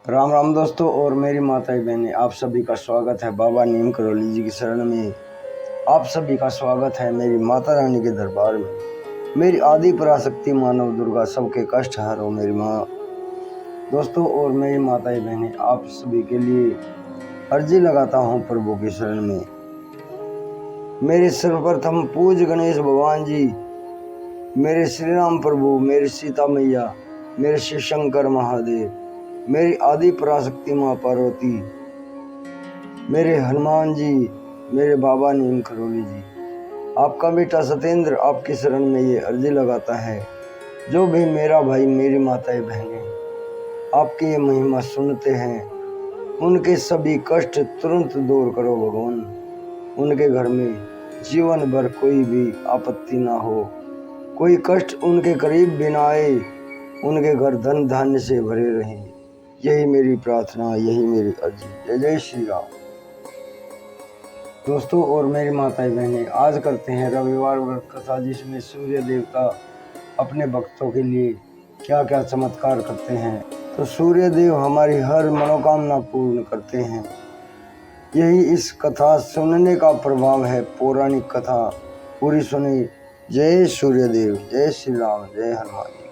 राम राम दोस्तों और मेरी माताएं बहनें, आप सभी का स्वागत है बाबा नीम करौली जी की शरण में। आप सभी का स्वागत है मेरी माता रानी के दरबार में। मेरी आदि पराशक्ति मानव दुर्गा सबके कष्ट हरो मेरी माँ। दोस्तों और मेरी माताएं बहनें, आप सभी के लिए अर्जी लगाता हूँ प्रभु की शरण में। मेरे सर्वप्रथम पूज्य गणेश भगवान जी, मेरे श्री राम प्रभु, मेरी सीता मैया, मेरे शिव शंकर महादेव, मेरी आदि पराशक्ति माँ पार्वती, मेरे हनुमान जी, मेरे बाबा नीम करौली जी, आपका बेटा सत्येंद्र आपकी शरण में ये अर्जी लगाता है। जो भी मेरा भाई मेरी माताएं बहनें आपकी ये महिमा सुनते हैं, उनके सभी कष्ट तुरंत दूर करो भगवान। उनके घर में जीवन भर कोई भी आपत्ति ना हो, कोई कष्ट उनके करीब भी ना आए, उनके घर धन धान्य से भरे रहें। यही मेरी प्रार्थना, यही मेरी अर्जी। जय जय श्री राम। दोस्तों और मेरी माताएं बहनें, आज करते हैं रविवार व्रत कथा, जिसमें सूर्य देवता अपने भक्तों के लिए क्या क्या चमत्कार करते हैं। तो सूर्य देव हमारी हर मनोकामना पूर्ण करते हैं। यही इस कथा सुनने का प्रभाव है। पौराणिक कथा पूरी सुनी। जय सूर्य देव, जय श्री राम, जय हनुमान जी।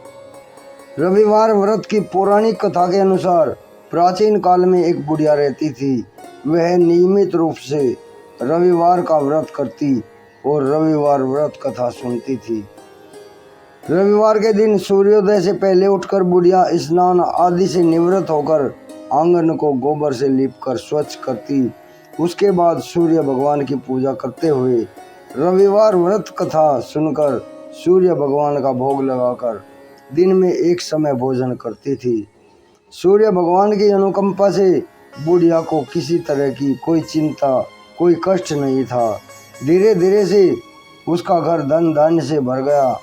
रविवार व्रत की पौराणिक कथा के अनुसार प्राचीन काल में एक बुढ़िया रहती थी। वह नियमित रूप से रविवार का व्रत करती और रविवार व्रत कथा सुनती थी। रविवार के दिन सूर्योदय से पहले उठकर बुढ़िया स्नान आदि से निवृत्त होकर आंगन को गोबर से लीपकर स्वच्छ करती। उसके बाद सूर्य भगवान की पूजा करते हुए रविवार व्रत कथा सुनकर सूर्य भगवान का भोग लगाकर दिन में एक समय भोजन करती थी। सूर्य भगवान की अनुकंपा से बुढ़िया को किसी तरह की कोई चिंता, कोई कष्ट नहीं था। धीरे धीरे से उसका घर धन धान्य से भर गया।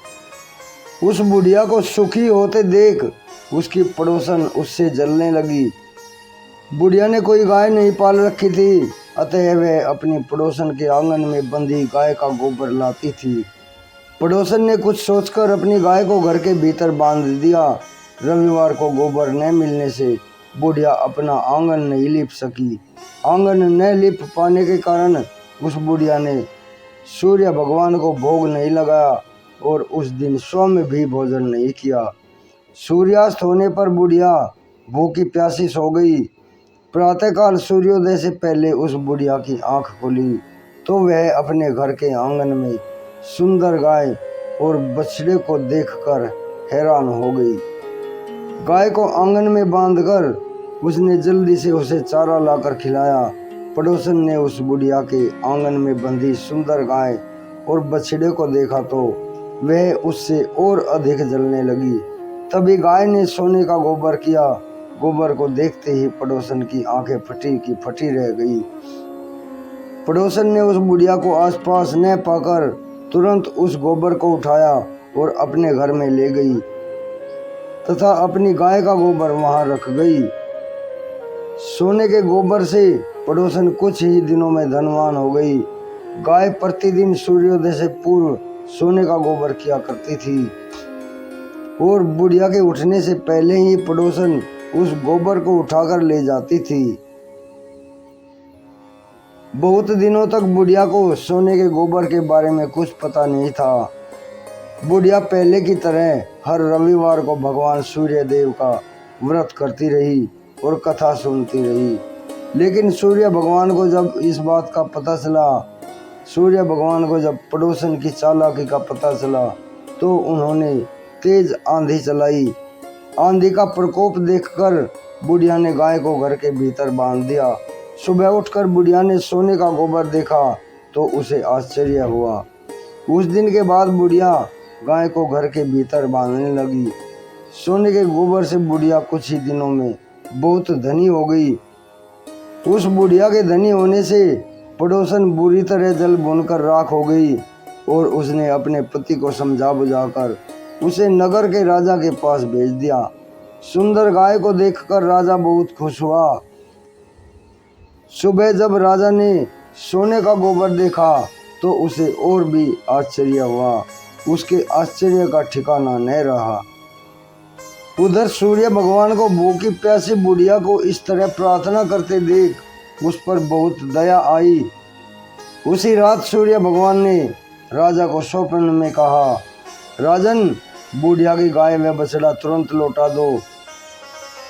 उस बुढ़िया को सुखी होते देख उसकी पड़ोसन उससे जलने लगी। बुढ़िया ने कोई गाय नहीं पाल रखी थी, अतः वह अपनी पड़ोसन के आंगन में बंधी गाय का गोबर लाती थी। पड़ोसन ने कुछ सोचकर अपनी गाय को घर के भीतर बांध दिया। रविवार को गोबर न मिलने से बुढ़िया अपना आंगन नहीं लीप सकी। आंगन न लीप पाने के कारण उस बुढ़िया ने सूर्य भगवान को भोग नहीं लगाया और उस दिन स्वयं भी भोजन नहीं किया। सूर्यास्त होने पर बुढ़िया भूखी प्यासी सो गई। प्रातःकाल सूर्योदय से पहले उस बुढ़िया की आंख खुली तो वह अपने घर के आंगन में सुंदर गाय और बछड़े को देखकर हैरान हो गई। गाय को आंगन में बांधकर उसने जल्दी से उसे चारा लाकर खिलाया। पड़ोसन ने उस बुढ़िया के आंगन में बंधी सुंदर गाय और बछड़े को देखा तो वह उससे और अधिक जलने लगी। तभी गाय ने सोने का गोबर किया। गोबर को देखते ही पड़ोसन की आंखें फटी की फटी रह गई। पड़ोसन ने उस बुढ़िया को आसपास न पाकर तुरंत उस गोबर को उठाया और अपने घर में ले गई तथा अपनी गाय का गोबर वहां रख गई। सोने के गोबर से पड़ोसन कुछ ही दिनों में धनवान हो गई। गाय प्रतिदिन सूर्योदय से पूर्व सोने का गोबर किया करती थी और बुढ़िया के उठने से पहले ही पड़ोसन उस गोबर को उठाकर ले जाती थी। बहुत दिनों तक बुढ़िया को सोने के गोबर के बारे में कुछ पता नहीं था। बुढ़िया पहले की तरह हर रविवार को भगवान सूर्य देव का व्रत करती रही और कथा सुनती रही। लेकिन सूर्य भगवान को जब इस बात का पता चला, सूर्य भगवान को जब पड़ोसन की चालाकी का पता चला तो उन्होंने तेज आंधी चलाई। आंधी का प्रकोप देखकर बुढ़िया ने गाय को घर के भीतर बांध दिया। सुबह उठकर बुढ़िया ने सोने का गोबर देखा तो उसे आश्चर्य हुआ। उस दिन के बाद बुढ़िया गाय को घर के भीतर बांधने लगी। सोने के गोबर से बुढ़िया कुछ ही दिनों में बहुत धनी हो गई। उस बुढ़िया के धनी होने से पड़ोसन बुरी तरह जल भुनकर राख हो गई और उसने अपने पति को समझा बुझाकर उसे नगर के राजा के पास भेज दिया। सुंदर गाय को देखकर राजा बहुत खुश हुआ। सुबह जब राजा ने सोने का गोबर देखा तो उसे और भी आश्चर्य हुआ। उसके आश्चर्य का ठिकाना न रहा। उधर सूर्य भगवान को भूखी प्यासी बुढ़िया को इस तरह प्रार्थना करते देख उस पर बहुत दया आई। उसी रात सूर्य भगवान ने राजा को स्वप्न में कहा, राजन, बुढ़िया की गाय व बछड़ा तुरंत लौटा दो,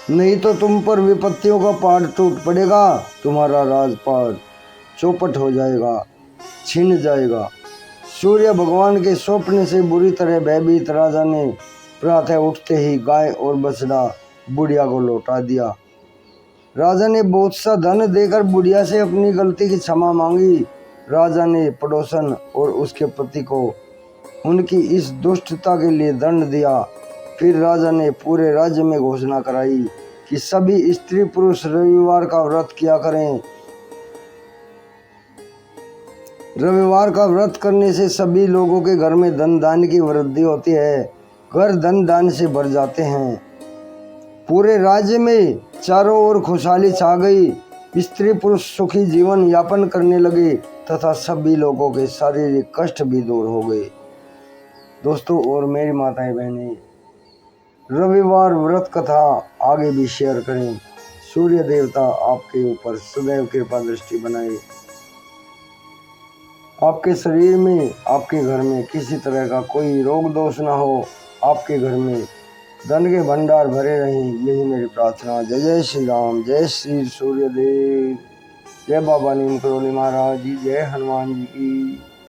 नहीं तो तुम पर विपत्तियों का पहाड़ टूट पड़ेगा, तुम्हारा राजपाट चौपट हो जाएगा, छिन जाएगा। सूर्य भगवान के स्वप्न से बुरी तरह भयभीत राजा ने प्रातः उठते ही गाय और बछड़ा बुढ़िया को लौटा दिया। राजा ने बहुत सा धन देकर बुढ़िया से अपनी गलती की क्षमा मांगी। राजा ने पड़ोसन और उसके पति को उनकी इस दुष्टता के लिए दंड दिया। फिर राजा ने पूरे राज्य में घोषणा कराई कि सभी स्त्री पुरुष रविवार का व्रत किया करें। रविवार का व्रत करने से सभी लोगों के घर में धन दान की वृद्धि होती है, घर धन दान से भर जाते हैं। पूरे राज्य में चारों ओर खुशहाली छा गई। स्त्री पुरुष सुखी जीवन यापन करने लगे तथा सभी लोगों के शारीरिक कष्ट भी दूर हो गए। दोस्तों और मेरी माताएं बहनें, रविवार व्रत कथा आगे भी शेयर करें। सूर्य देवता आपके ऊपर सदैव कृपा दृष्टि बनाए, आपके शरीर में, आपके घर में किसी तरह का कोई रोग दोष ना हो, आपके घर में धन के भंडार भरे रहें, यही मेरी प्रार्थना। जय जय श्री राम, जय श्री सूर्यदेव, जय बाबा नीम करोली महाराज जी, जय हनुमान जी की।